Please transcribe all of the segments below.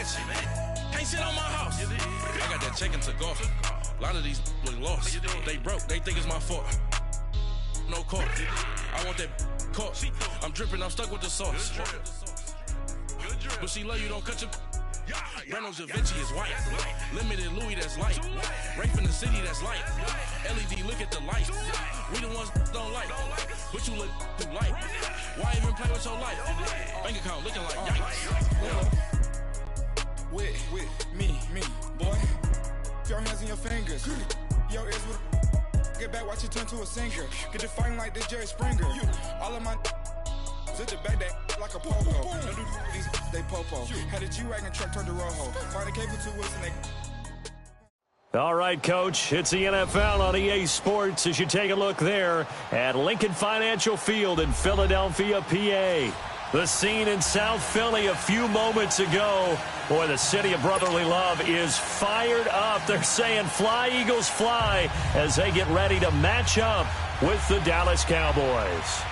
mansion. Can't sit on my house. I got that check and took off. A lot of these look lost. They broke, they think it's my fault. No court. I want that caught. I'm dripping, I'm stuck with the sauce. But she love you, don't cut your. Breno Javinci is white. Limited Louis, that's light. Rape in the city, that's light. LED, look at the light. We the ones don't like. But you look too light. Why even play with your life? Bank account looking like yikes. With me, boy. Your hands in your fingers. Your ears with get back, watch you turn to a singer. Get you fighting like this Jerry Springer. All of my zit your back that like a popo. No do these they popo. Had a G-Wagon truck turned to Rojo. Find a cable to wheels and they. All right, Coach, it's the NFL on EA Sports as you take a look there at Lincoln Financial Field in Philadelphia, PA. The scene in South Philly a few moments ago. Boy, the city of brotherly love is fired up. They're saying fly, Eagles, fly as they get ready to match up with the Dallas Cowboys.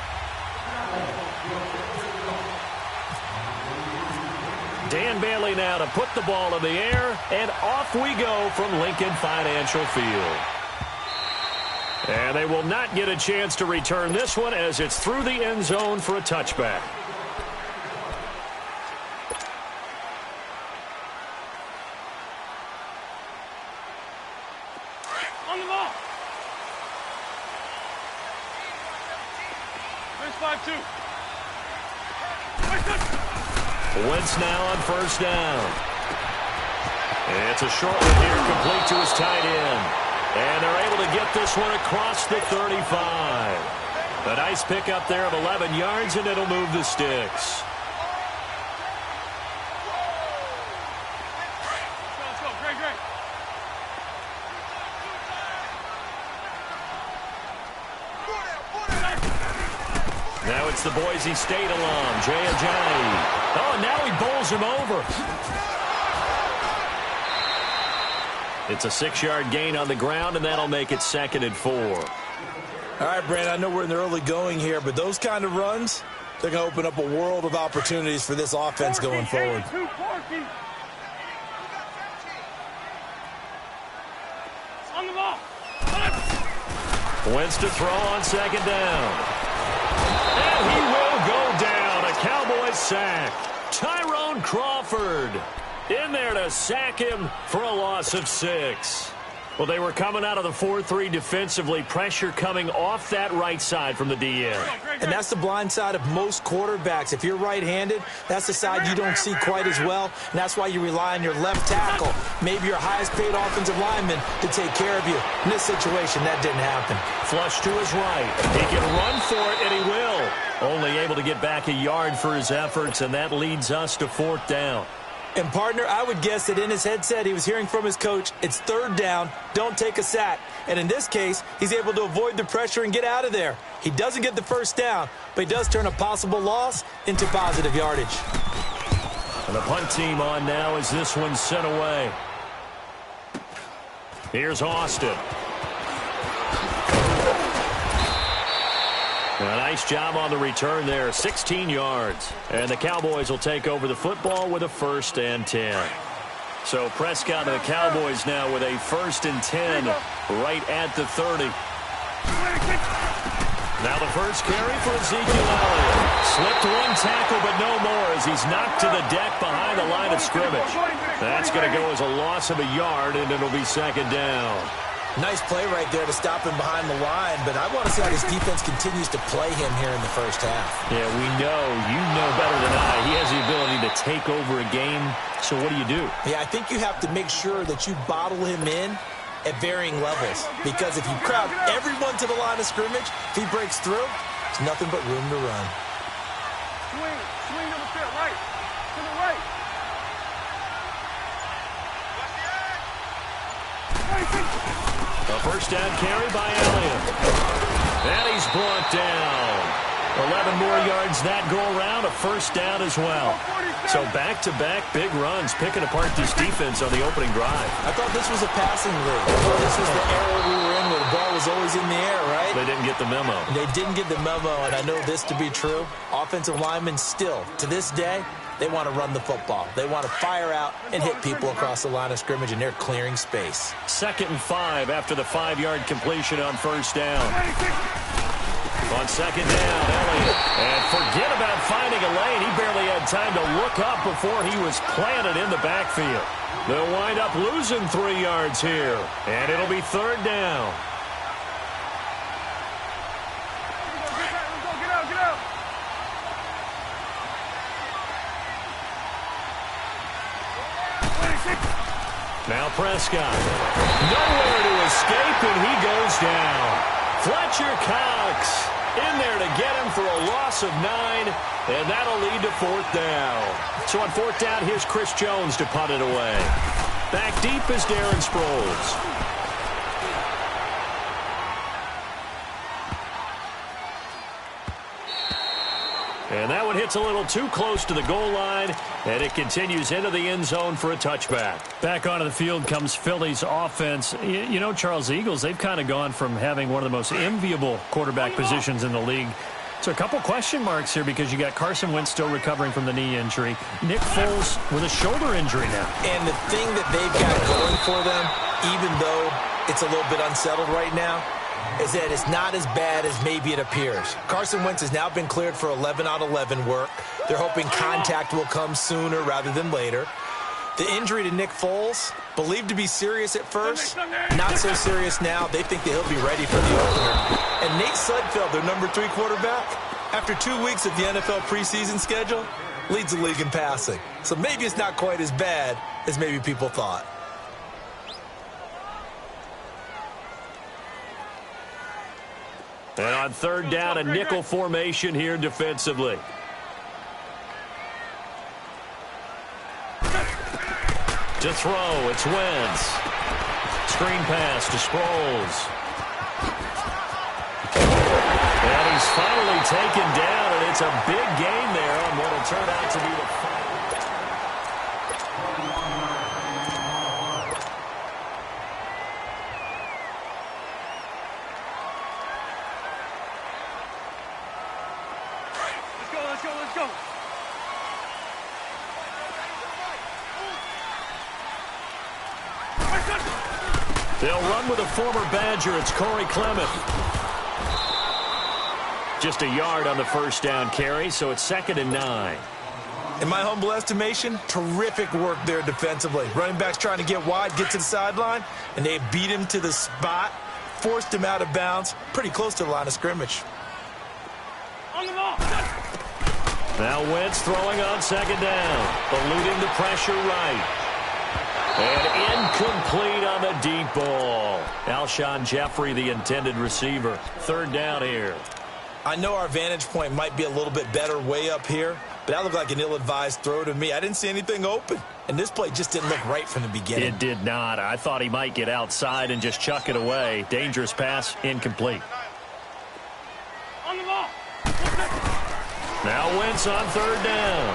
Dan Bailey now to put the ball in the air, and off we go from Lincoln Financial Field. And they will not get a chance to return this one as it's through the end zone for a touchback. On the ball. There's 5-2. Wentz now on first down. It's a short one here, complete to his tight end. And they're able to get this one across the 35. A nice pickup there of 11 yards, and it'll move the sticks. Let's go. Great. Now it's the Boise State alum, Jay Ajayi. Oh, and now he bowls him over. It's a 6-yard gain on the ground, and that'll make it 2nd and 4. All right, Brandon, I know we're in the early going here, but those kind of runs, they're going to open up a world of opportunities for this offense going forward. On the ball. Wentz to throw on 2nd down. And he will go down. A Cowboys sack. Tyrone Crawford in there to sack him for a loss of 6. Well, they were coming out of the 4-3 defensively. Pressure coming off that right side from the DN. And that's the blind side of most quarterbacks. If you're right-handed, that's the side you don't see quite as well. And that's why you rely on your left tackle, maybe your highest-paid offensive lineman, to take care of you. In this situation, that didn't happen. Flush to his right. He can run for it, and he will. Only able to get back a yard for his efforts, and that leads us to 4th down. And, partner, I would guess that in his headset he was hearing from his coach, it's 3rd down, don't take a sack. And in this case, he's able to avoid the pressure and get out of there. He doesn't get the 1st down, but he does turn a possible loss into positive yardage. And the punt team on now as this one's sent away. Here's Austin. A nice job on the return there, 16 yards. And the Cowboys will take over the football with a 1st and 10. So Prescott and the Cowboys now with a 1st and 10 right at the 30. Now the first carry for Ezekiel Elliott. Slipped one tackle, but no more as he's knocked to the deck behind the line of scrimmage. That's going to go as a loss of a yard, and it'll be 2nd down. Nice play right there to stop him behind the line, but I want to see how this defense continues to play him here in the 1st half. Yeah, we know. You know better than I. He has the ability to take over a game, so what do you do? Yeah, I think you have to make sure that you bottle him in at varying levels, because if you crowd everyone to the line of scrimmage, if he breaks through, there's nothing but room to run. Swing over there, right. To the right. A 1st down carry by Elliott. And he's brought down. 11 more yards that go around, a 1st down as well. So back-to-back big runs, picking apart this defense on the opening drive. I thought this was a passing league. This was the era we were in where the ball was always in the air, right? They didn't get the memo. They didn't get the memo, and I know this to be true. Offensive linemen still, to this day, They want to run the football. They want to fire out and hit people across the line of scrimmage, and they're clearing space. 2nd and 5 after the 5-yard completion on 1st down. On 2nd down, Elliott. And forget about finding a lane. He barely had time to look up before he was planted in the backfield. They'll wind up losing 3 yards here. And it'll be 3rd down. Get out. Now Prescott. Nowhere to escape, and he goes down. Fletcher Cox in there to get him for a loss of 9, and that'll lead to 4th down. So on 4th down, here's Chris Jones to punt it away. Back deep is Darren Sproles. And that one hits a little too close to the goal line, and it continues into the end zone for a touchback. Back onto the field comes Philly's offense. You know, Charles, the Eagles, they've kind of gone from having one of the most enviable quarterback positions in the league to a couple question marks here because you got Carson Wentz still recovering from the knee injury. Nick Foles with a shoulder injury now. And the thing that they've got going for them, even though it's a little bit unsettled right now, is that it's not as bad as maybe it appears. Carson Wentz has now been cleared for 11-on-11 work. They're hoping contact will come sooner rather than later. The injury to Nick Foles, believed to be serious at first, not so serious now. They think that he'll be ready for the opener. And Nate Sudfeld, their number 3 quarterback, after 2 weeks of the NFL preseason schedule, leads the league in passing. So maybe it's not quite as bad as maybe people thought. And on 3rd down, a nickel formation here defensively. To throw, it's Wentz. Screen pass to Sproles. And he's finally taken down, and it's a big gain there on what will turn out to be the final. Let's go. They'll run with a former Badger. It's Corey Clement. Just a yard on the 1st down carry, so it's 2nd and 9. In my humble estimation, terrific work there defensively. Running back's trying to get wide, get to the sideline, and they beat him to the spot, forced him out of bounds, pretty close to the line of scrimmage. On the ball. Now Wentz throwing on 2nd down, eluding the pressure right. And incomplete on the deep ball. Alshon Jeffrey, the intended receiver. 3rd down here. I know our vantage point might be a little bit better way up here, but that looked like an ill-advised throw to me. I didn't see anything open, and this play just didn't look right from the beginning. It did not. I thought he might get outside and just chuck it away. Dangerous pass, incomplete. On the ball. Now Wentz on 3rd down.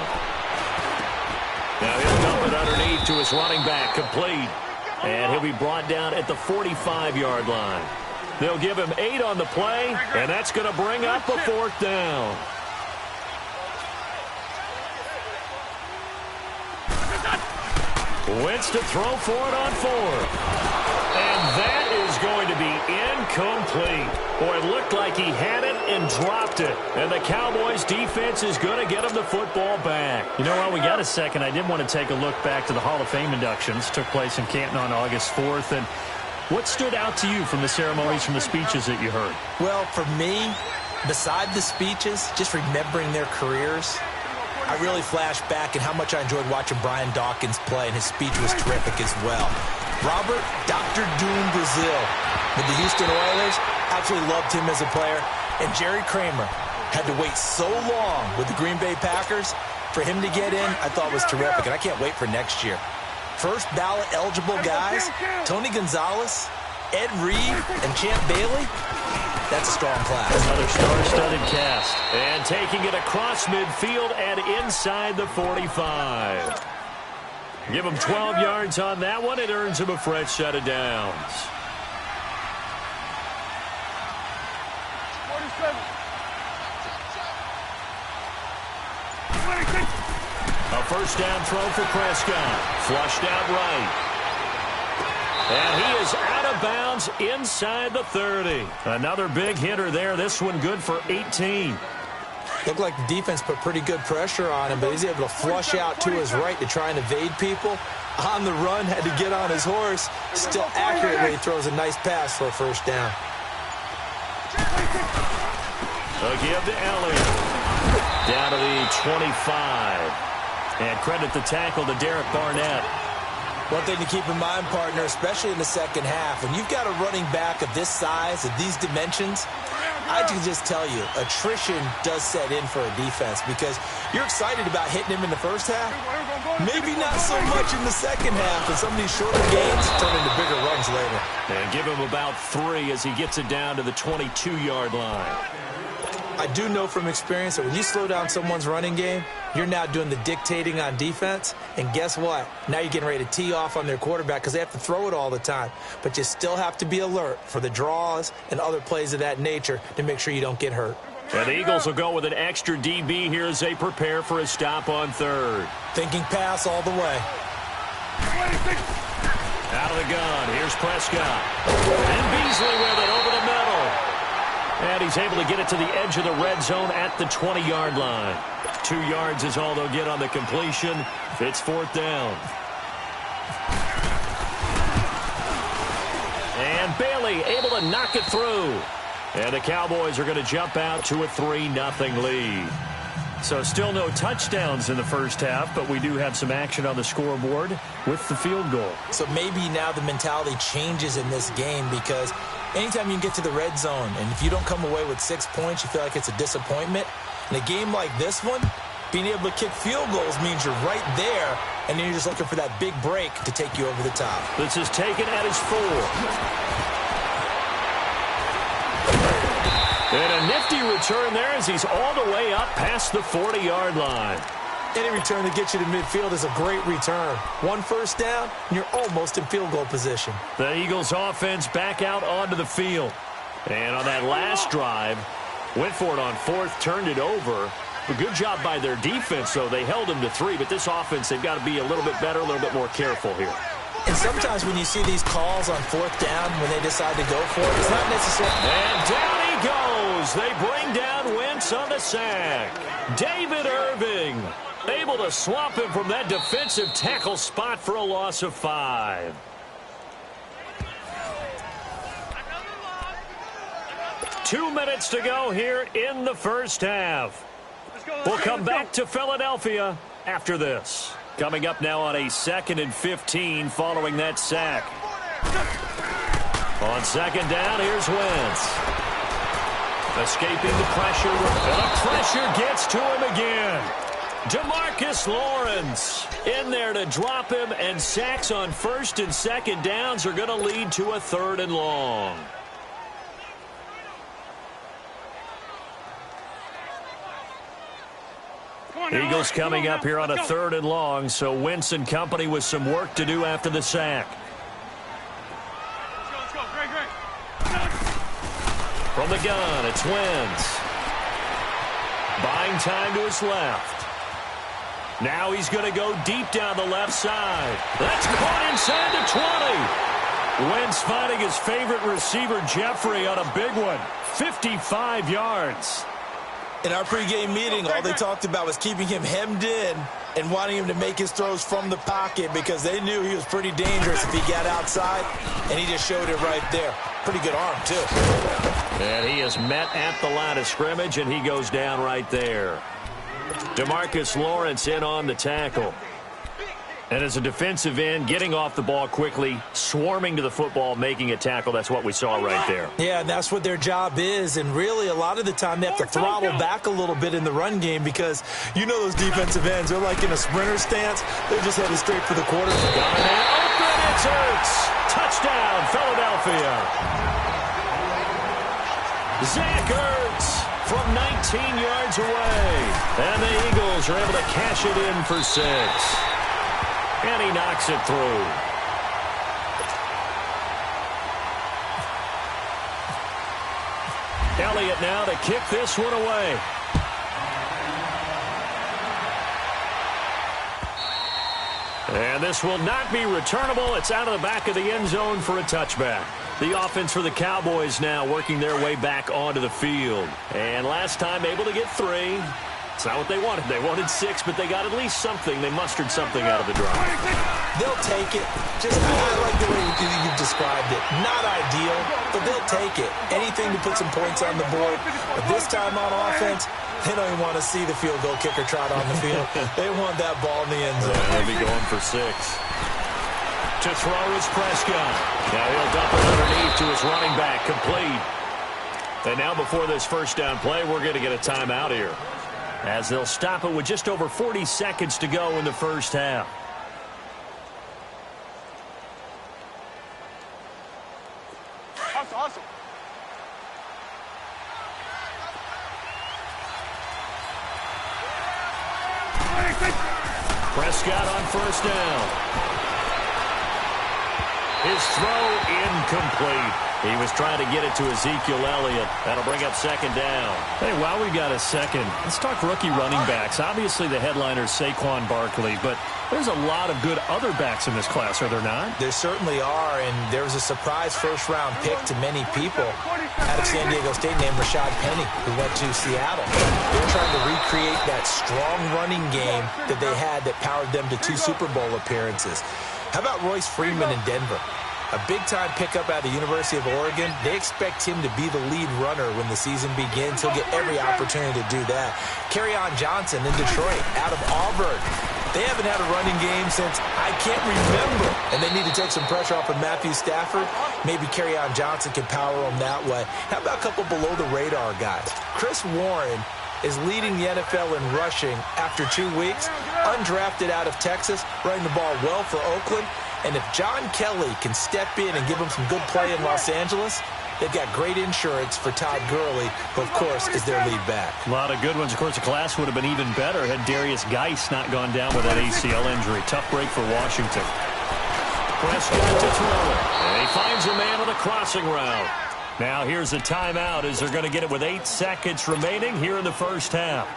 Now he'll dump it underneath to his running back, complete. And he'll be brought down at the 45-yard line. They'll give him 8 on the play, and that's going to bring up a 4th down. Wentz to throw for it on 4th. And that is going to be incomplete. Boy, it looked like he had it and dropped it. And the Cowboys defense is going to get him the football back. You know what? We got a second. I did want to take a look back to the Hall of Fame inductions. Took place in Canton on August 4th. And what stood out to you from the ceremonies, from the speeches that you heard? Well, for me, beside the speeches, just remembering their careers, I really flashed back at how much I enjoyed watching Brian Dawkins play, and his speech was terrific as well. Robert Dr. Doom Brazil with the Houston Oilers, absolutely loved him as a player. And Jerry Kramer had to wait so long with the Green Bay Packers. For him to get in, I thought was terrific, and I can't wait for next year. First ballot eligible guys, Tony Gonzalez, Ed Reed, and Champ Bailey. That's a strong class. Another star-studded cast. And taking it across midfield and inside the 45. Give him 12 yards on that one. It earns him a fresh set of downs. 47. A first down throw for Prescott. Flushed out right. And he is out of bounds inside the 30. Another big hitter there. This one good for 18. Looked like the defense put pretty good pressure on him, but he's able to flush out to his right to try and evade people. On the run, had to get on his horse. Still accurately throws a nice pass for a first down. A give to Elliott. Down to the 25. And credit the tackle to Derek Barnett. One thing to keep in mind, partner, especially in the second half, when you've got a running back of this size, of these dimensions, I can just tell you, attrition does set in for a defense because you're excited about hitting him in the first half. Maybe not so much in the second half, and some of these shorter gains turn into bigger runs later. And give him about 3 as he gets it down to the 22-yard line. I do know from experience that when you slow down someone's running game, you're now doing the dictating on defense. And guess what? Now you're getting ready to tee off on their quarterback because they have to throw it all the time. But you still have to be alert for the draws and other plays of that nature to make sure you don't get hurt. And the Eagles will go with an extra DB here as they prepare for a stop on third. Thinking pass all the way. Out of the gun. Here's Prescott. And Beasley with it over the middle. And he's able to get it to the edge of the red zone at the 20-yard line. 2 yards is all they'll get on the completion. It's fourth down. And Bailey able to knock it through. And the Cowboys are going to jump out to a 3-0 lead. So still no touchdowns in the first half, but we do have some action on the scoreboard with the field goal. So maybe now the mentality changes in this game because anytime you can get to the red zone, and if you don't come away with 6 points, you feel like it's a disappointment. In a game like this one, being able to kick field goals means you're right there, and then you're just looking for that big break to take you over the top. This is taken at his 4. And a nifty return there as he's all the way up past the 40-yard line. Any return that gets you to midfield is a great return. 1 first down, and you're almost in field goal position. The Eagles offense back out onto the field. And on that last drive, went for it on 4th, turned it over. A good job by their defense, though. They held him to 3, but this offense, they've got to be a little bit better, a little bit more careful here. And sometimes when you see these calls on 4th down, when they decide to go for it, it's not necessarily... And down he goes. They bring down Wentz on the sack. David Irving able to swamp him from that defensive tackle spot for a loss of 5. Two minutes to go here in the first half. We'll come back to Philadelphia after this. Coming up now on a 2nd and 15 following that sack. On 2nd down, here's Wentz. Escaping the pressure. And the pressure gets to him again. DeMarcus Lawrence in there to drop him, and sacks on 1st and 2nd downs are going to lead to a 3rd and long. Eagles coming up here on a 3rd and long, so Wentz and company with some work to do after the sack. Let's go. Great. From the gun, it's Wentz. Buying time to his left. Now he's going to go deep down the left side. That's caught inside the 20. Wentz finding his favorite receiver, Jeffrey, on a big one. 55 yards. In our pregame meeting, all they talked about was keeping him hemmed in and wanting him to make his throws from the pocket because they knew he was pretty dangerous if he got outside, and he just showed it right there. Pretty good arm, too. And he is met at the line of scrimmage, and he goes down right there. DeMarcus Lawrence in on the tackle. And as a defensive end, getting off the ball quickly, swarming to the football, making a tackle, that's what we saw right there. Yeah, and that's what their job is. And really, a lot of the time, they have to throttle back a little bit in the run game because you know those defensive ends, they're like in a sprinter stance. They're just headed straight for the quarterback. Open, it's Ertz. Touchdown, Philadelphia. Zach Ertz from 19 yards away. And the Eagles are able to cash it in for 6. And he knocks it through. Elliott now to kick this one away. And this will not be returnable. It's out of the back of the end zone for a touchback. The offense for the Cowboys now working their way back onto the field. And last time able to get 3. It's not what they wanted. They wanted 6, but they got at least something. They mustered something out of the drive. They'll take it. Just I like the way you've described it. Not ideal, but they'll take it. Anything to put some points on the board. But this time on offense, they don't even want to see the field goal kicker trot on the field. They want that ball in the end zone. They'll be going for 6. To throw is Prescott. Now he'll dump it underneath to his running back. Complete. And now before this first down play, we're going to get a timeout here, as they'll stop it with just over 40 seconds to go in the first half. Awesome, awesome. Prescott on first down. His throw incomplete. He was trying to get it to Ezekiel Elliott. That'll bring up second down. Hey, while we've got a second, let's talk rookie running backs. Obviously, the headliner is Saquon Barkley, but there's a lot of good other backs in this class, are there not? There certainly are, and there was a surprise first-round pick to many people out of San Diego State named Rashad Penny, who went to Seattle. They're trying to recreate that strong running game that they had that powered them to 2 Super Bowl appearances. How about Royce Freeman in Denver? A big-time pickup out of the University of Oregon. They expect him to be the lead runner when the season begins. He'll get every opportunity to do that. Kerryon Johnson in Detroit, out of Auburn. They haven't had a running game since I can't remember. And they need to take some pressure off of Matthew Stafford. Maybe Kerryon Johnson can power them that way. How about a couple below-the-radar guys? Chris Warren is leading the NFL in rushing after 2 weeks. Undrafted out of Texas, running the ball well for Oakland. And if John Kelly can step in and give them some good play in Los Angeles, they've got great insurance for Todd Gurley, who, of course, is their lead back. A lot of good ones. Of course, the class would have been even better had Darius Geis not gone down with that ACL injury. Tough break for Washington. Prescott to throw it. And he finds a man on the crossing route. Now here's a timeout as they're going to get it with 8 seconds remaining here in the first half.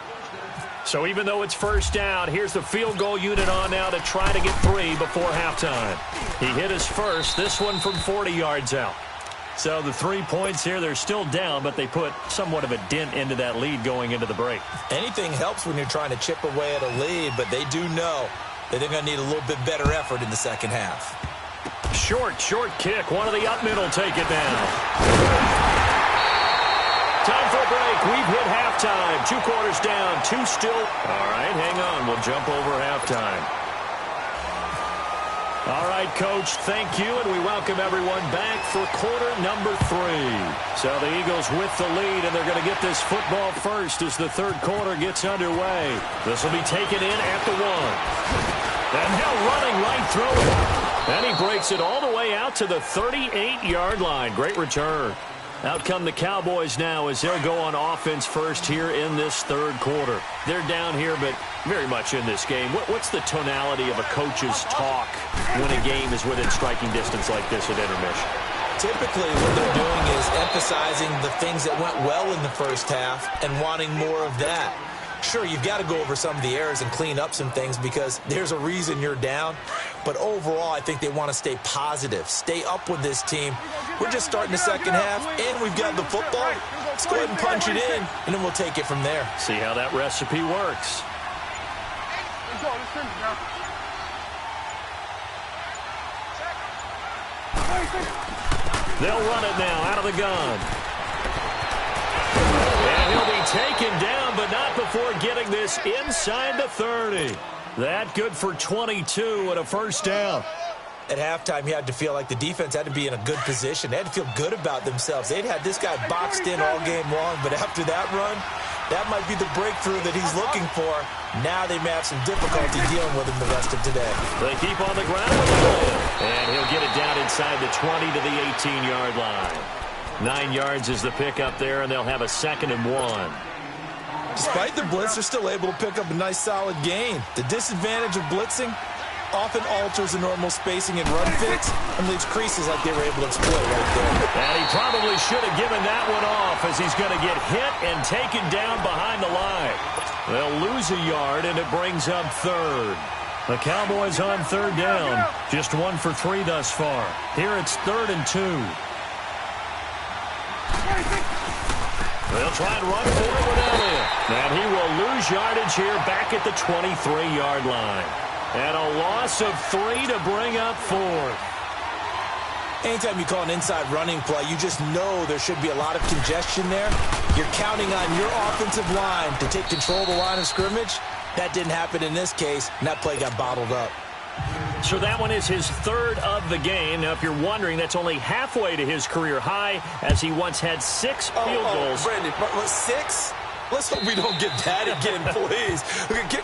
So even though it's first down, here's the field goal unit on now to try to get 3 before halftime. He hit his first, this one from 40 yards out. So the 3 points here, they're still down, but they put somewhat of a dent into that lead going into the break. Anything helps when you're trying to chip away at a lead, but they do know that they're going to need a little bit better effort in the second half. Short kick. One of the up middle take it down. Time for a break. We've hit halftime. 2 quarters down, 2 still. All right, hang on. We'll jump over halftime. All right, Coach, thank you, and we welcome everyone back for quarter number 3. So the Eagles with the lead, and they're going to get this football first as the third quarter gets underway. This will be taken in at the 1. And Hill running right through it. And he breaks it all the way out to the 38-yard line. Great return. Out come the Cowboys now as they'll go on offense first here in this third quarter. They're down here, but very much in this game. What's the tonality of a coach's talk when a game is within striking distance like this at intermission? Typically, what they're doing is emphasizing the things that went well in the first half and wanting more of that. Sure, you've got to go over some of the errors and clean up some things because there's a reason you're down. But overall, I think they want to stay positive, stay up with this team. We're just starting the second half, and we've got the football. Let's go ahead and punch it in, and then we'll take it from there. See how that recipe works. Let's go. Let's finish now. They'll run it now out of the gun. And he'll be taken down, but not before getting this inside the 30. That good for 22 and a first down. At halftime, you had to feel like the defense had to be in a good position. They had to feel good about themselves. They'd had this guy boxed in all game long, but after that run, that might be the breakthrough that he's looking for. Now they may have some difficulty dealing with him the rest of today. They keep on the ground with him, and he'll get it down inside the 20 to the 18-yard line. 9 yards is the pickup there, and they'll have a 2nd and 1. Despite the blitz, they're still able to pick up a nice, solid gain. The disadvantage of blitzing often alters the normal spacing and run fits and leaves creases like they were able to exploit right there. And he probably should have given that one off as he's going to get hit and taken down behind the line. They'll lose a yard, and it brings up 3rd. The Cowboys on third down. Just 1 for 3 thus far. Here it's 3rd and 2. They'll try and run for it with Elliott. And he will lose yardage here back at the 23-yard line. And a loss of 3 to bring up 4th. Anytime you call an inside running play, you just know there should be a lot of congestion there. You're counting on your offensive line to take control of the line of scrimmage. That didn't happen in this case, and that play got bottled up. So that one is his 3rd of the game. Now, if you're wondering, that's only halfway to his career high, as he once had 6 field goals. Brandon, 6? Let's hope we don't get that again, please.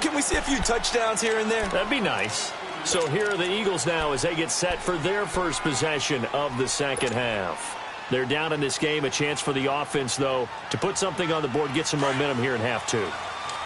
Can we see a few touchdowns here and there? That'd be nice. So here are the Eagles now as they get set for their first possession of the second half. They're down in this game. A chance for the offense, though, to put something on the board, get some momentum here in half 2.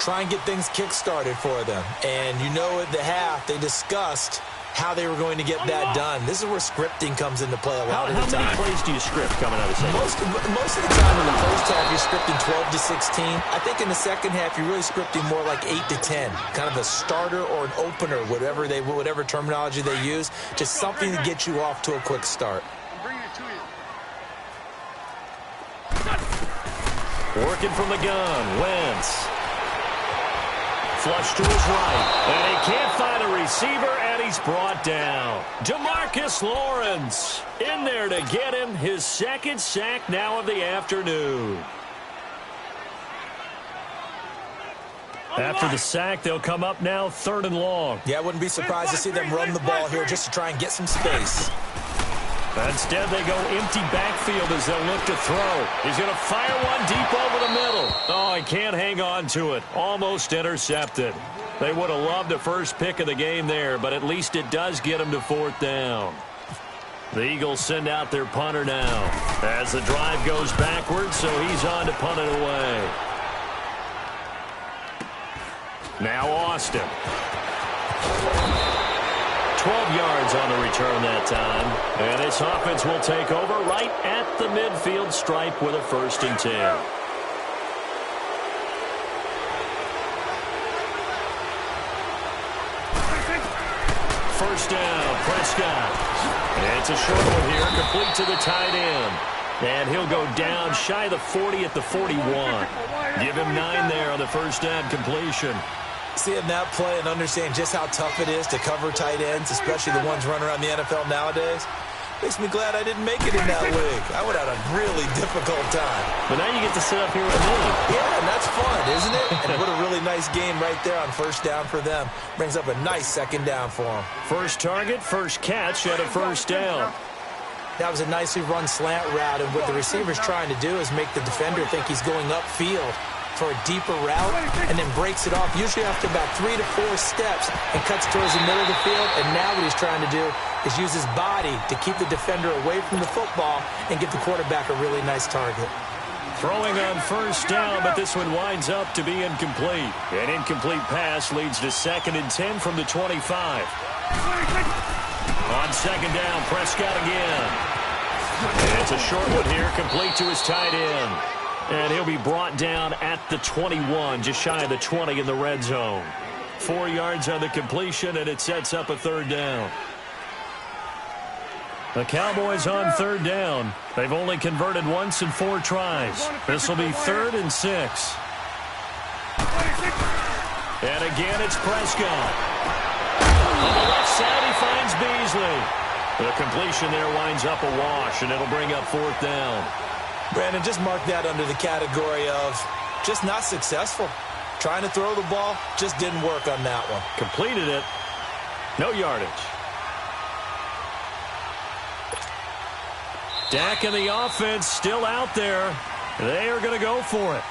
Try and get things kick-started for them. And you know at the half, they discussed how they were going to get that done. This is where scripting comes into play a lot of the time. How many plays do you script coming out of the second half? Most of the time in the first half, you're scripting 12 to 16. I think in the second half, you're really scripting more like 8 to 10. Kind of a starter or an opener, whatever terminology they use. Just something to get you off to a quick start. Working from the gun, Wentz. Flush to his right, and he can't find a receiver, and he's brought down. DeMarcus Lawrence in there to get him his 2nd sack now of the afternoon. After the sack, they'll come up now 3rd and long. Yeah, I wouldn't be surprised to see them run the ball here just to try and get some space. Instead, they go empty backfield as they'll look to throw. He's going to fire one deep over the middle. Oh, he can't hang on to it. Almost intercepted. They would have loved the first pick of the game there, but at least it does get them to 4th down. The Eagles send out their punter now as the drive goes backwards, so he's on to punt it away. Now Austin. 12 yards on the return that time. And this offense will take over right at the midfield stripe with a 1st and 10. First down, Prescott. It's a short one here, complete to the tight end. And he'll go down shy of the 40 at the 41. Give him 9 there on the first down completion. Seeing that play and understand just how tough it is to cover tight ends, especially the ones running around the NFL nowadays, makes me glad I didn't make it in that league. I would have had a really difficult time. But now you get to sit up here with me. Yeah, and that's fun, isn't it? And what a really nice game right there on first down for them. Brings up a nice 2nd down for them. First target, first catch at a 1st down. That was a nicely run slant route, and what the receiver's trying to do is make the defender think he's going upfield for a deeper route, and then breaks it off, usually after about 3 to 4 steps, and cuts towards the middle of the field. And now what he's trying to do is use his body to keep the defender away from the football and get the quarterback a really nice target. Throwing on first down, but this one winds up to be incomplete. An incomplete pass leads to 2nd and 10 from the 25. On 2nd down, Prescott again. And it's a short one here, complete to his tight end. And he'll be brought down at the 21, just shy of the 20 in the red zone. 4 yards on the completion, and it sets up a 3rd down. The Cowboys on 3rd down. They've only converted once in 4 tries. This will be 3rd and 6. And again, it's Prescott. On the left side, he finds Beasley. The completion there winds up a wash, and it'll bring up 4th down. Brandon, just mark that under the category of just not successful. Trying to throw the ball, just didn't work on that one. Completed it. No yardage. Dak and the offense still out there. They are going to go for it.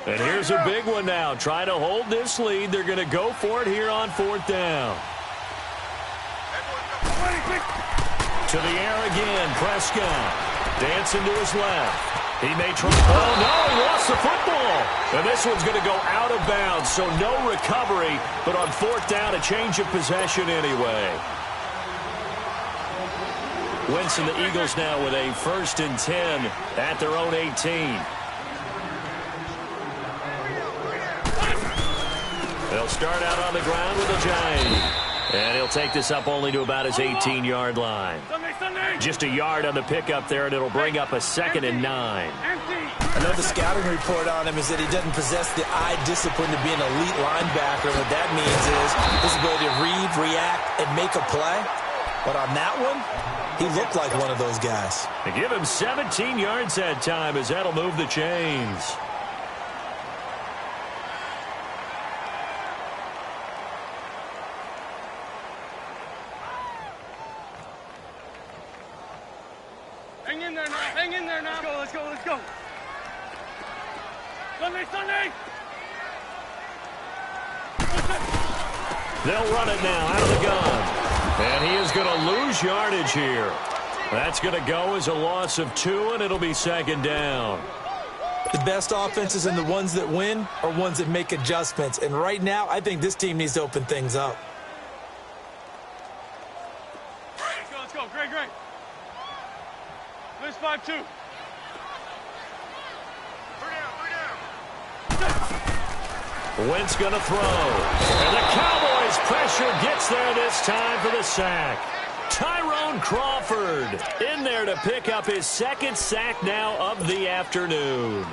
And here's a big one now. Trying to hold this lead. They're going to go for it here on 4th down. To the air again, Prescott. Dancing to his left. He may try. Oh, no, he lost the football. And this one's going to go out of bounds, so no recovery. But on fourth down, a change of possession anyway. Wentz and the Eagles now with a 1st and 10 at their own 18. They'll start out on the ground with a giant. And he'll take this up only to about his 18-yard line. Just a yard on the pickup there, and it'll bring up a 2nd and 9. I know the scouting report on him is that he doesn't possess the eye discipline to be an elite linebacker. What that means is his ability to read, react, and make a play. But on that one, he looked like one of those guys. They give him 17 yards that time as that'll move the chains. Hang in there now. Hang in there now. Let's go. Let's go. Sunday. They'll run it now out of the gun. And he is going to lose yardage here. That's going to go as a loss of 2, and it'll be 2nd down. The best offenses and the ones that win are ones that make adjustments. And right now, I think this team needs to open things up. Let's go. Great. This 5-2. Wentz going to throw. And the Cowboys' pressure gets there this time for the sack. Tyrone Crawford in there to pick up his 2nd sack now of the afternoon.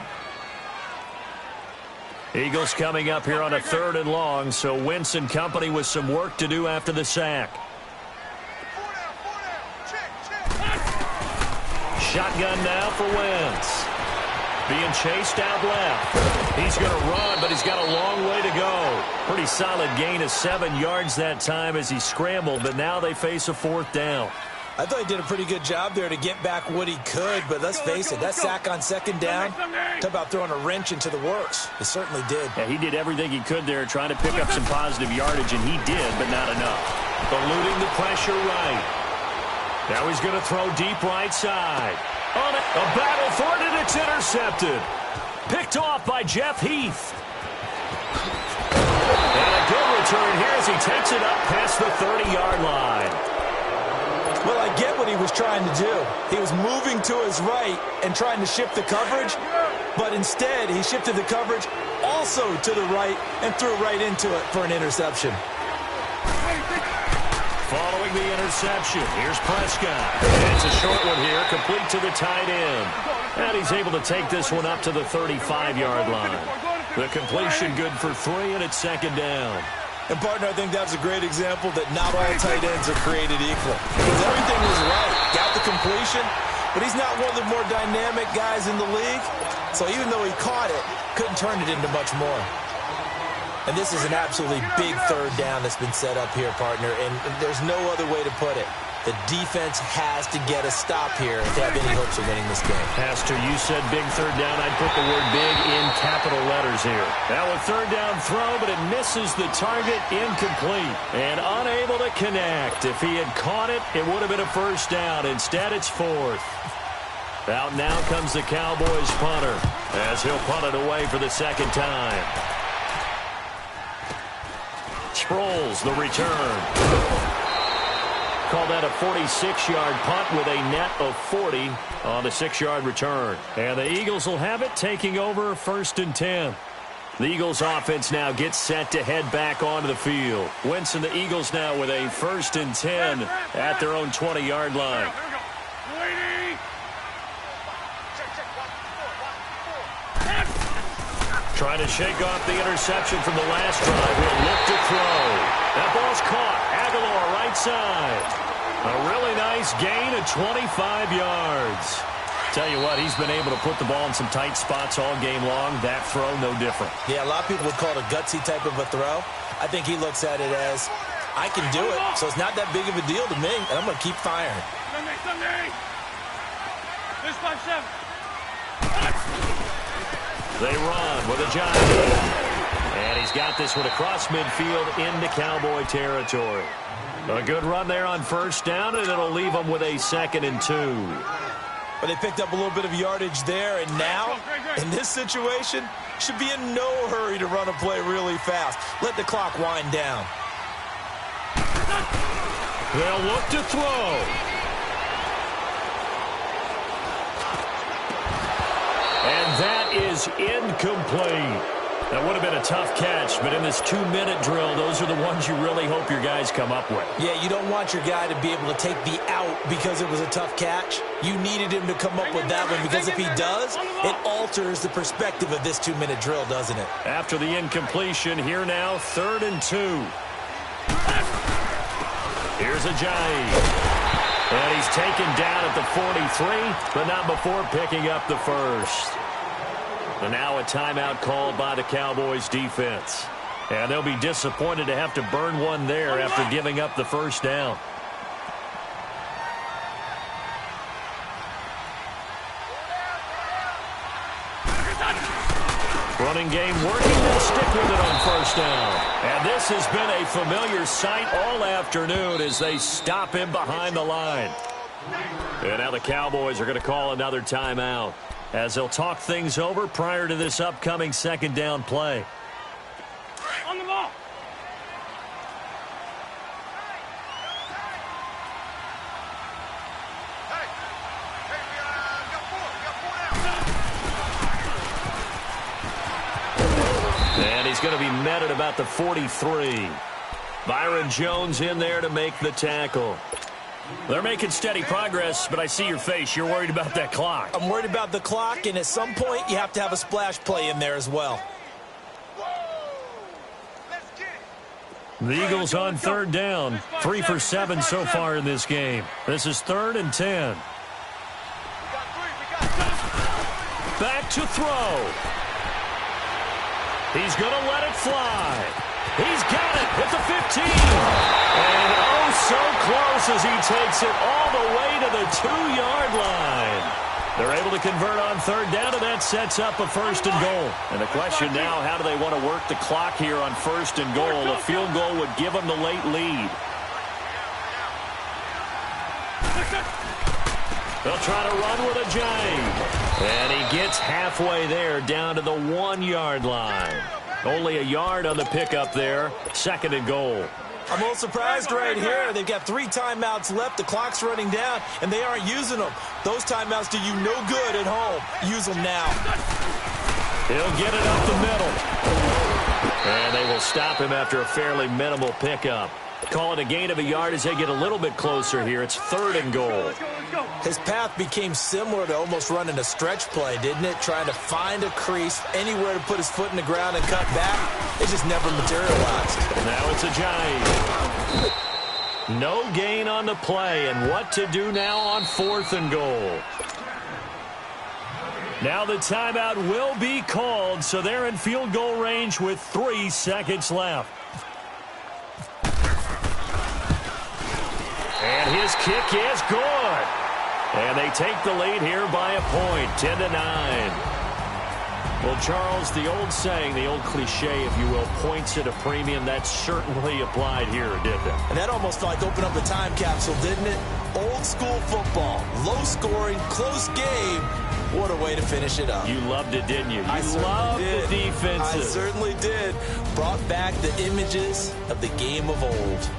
Eagles coming up here on a 3rd and long, so Wentz and company with some work to do after the sack. Shotgun now for Wentz. Being chased out left. He's going to run, but he's got a long way to go. Pretty solid gain of 7 yards that time as he scrambled, but now they face a 4th down. I thought he did a pretty good job there to get back what he could, but let's face it, that sack on 2nd down, talk about throwing a wrench into the works. He certainly did. Yeah, he did everything he could there trying to pick up some positive yardage, and he did, but not enough. Eluding the pressure right. Now he's going to throw deep right side. On it, a battle for it, and it's intercepted. Picked off by Jeff Heath. And a good return here as he takes it up past the 30-yard line. Well, I get what he was trying to do. He was moving to his right and trying to shift the coverage, but instead he shifted the coverage also to the right and threw right into it for an interception. Following the interception, here's Prescott. And it's a short one here, complete to the tight end. And he's able to take this one up to the 35-yard line. The completion good for 3, and it's 2nd down. And, partner, I think that's a great example that not all tight ends are created equal. Because everything was right. Got the completion, but he's not one of the more dynamic guys in the league. So even though he caught it, couldn't turn it into much more. And this is an absolutely big 3rd down that's been set up here, partner, and there's no other way to put it. The defense has to get a stop here if they have any hopes of winning this game. Pastor, you said big 3rd down. I'd put the word big in capital letters here. Now a 3rd down throw, but it misses the target, incomplete, and unable to connect. If he had caught it, it would have been a 1st down. Instead, it's 4th. Out now comes the Cowboys punter as he'll punt it away for the 2nd time. Sproles, the return. Call that a 46-yard punt with a net of 40 on the 6-yard return. And the Eagles will have it, taking over 1st and 10. The Eagles offense now gets set to head back onto the field. Wentz and the Eagles now with a 1st and 10 at their own 20-yard line. Trying to shake off the interception from the last drive. He'll look to throw. That ball's caught. Aguilar right side. A really nice gain of 25 yards. Tell you what, he's been able to put the ball in some tight spots all game long. That throw, no different. Yeah, a lot of people would call it a gutsy type of a throw. I think he looks at it as, I can do it, so it's not that big of a deal to me, and I'm going to keep firing. Sunday. This 5-7. They run with a giant. And he's got this one across midfield into Cowboy territory. A good run there on 1st down, and it'll leave them with a 2nd and 2. But they picked up a little bit of yardage there, and now, in this situation, should be in no hurry to run a play really fast. Let the clock wind down. They'll look to throw. And that is incomplete. That would have been a tough catch, but in this 2-minute drill, those are the ones you really hope your guys come up with. Yeah, you don't want your guy to be able to take the out because it was a tough catch. You needed him to come up with that one because if he does, it alters the perspective of this 2-minute drill, doesn't it? After the incompletion, here now, 3rd and 2. Here's Ajayi. And he's taken down at the 43, but not before picking up the first. And now a timeout called by the Cowboys defense. And they'll be disappointed to have to burn one there after giving up the first down. Running game working. They'll stick with it on first down. And this has been a familiar sight all afternoon as they stop him behind the line. And now the Cowboys are going to call another timeout as they'll talk things over prior to this upcoming 2nd down play. On the ball. And he's going to be met at about the 43. Byron Jones in there to make the tackle. They're making steady progress, but I see your face. You're worried about that clock. I'm worried about the clock, and at some point, you have to have a splash play in there as well. The Eagles on 3rd down. 3 for 7 so far in this game. This is 3rd and 10. Back to throw. He's going to let it fly. He's got it at the 15. And oh, so close as he takes it all the way to the 2-yard line. They're able to convert on 3rd down, and that sets up a 1st and goal. And the question now, how do they want to work the clock here on 1st and goal? A field goal would give them the late lead. They'll try to run with Ajayi. And he gets halfway there down to the 1-yard line. Only a yard on the pickup there. 2nd and goal. I'm a little surprised right here. They've got 3 timeouts left. The clock's running down, and they aren't using them. Those timeouts do you no good at home. Use them now. He'll get it up the middle. And they will stop him after a fairly minimal pickup. Call it a gain of a yard as they get a little bit closer here. It's 3rd and goal. His path became similar to almost running a stretch play, didn't it? Trying to find a crease, anywhere to put his foot in the ground and cut back. It just never materialized. Now it's Ajayi. No gain on the play, and what to do now on 4th and goal. Now the timeout will be called, so they're in field goal range with 3 seconds left. And his kick is good. And they take the lead here by a point, 10-9. Well, Charles, the old saying, the old cliche, if you will, points at a premium, that certainly applied here, didn't it? And that almost like opened up a time capsule, didn't it? Old school football, low scoring, close game. What a way to finish it up. You loved it, didn't you? You loved the defenses. I certainly did. Brought back the images of the game of old.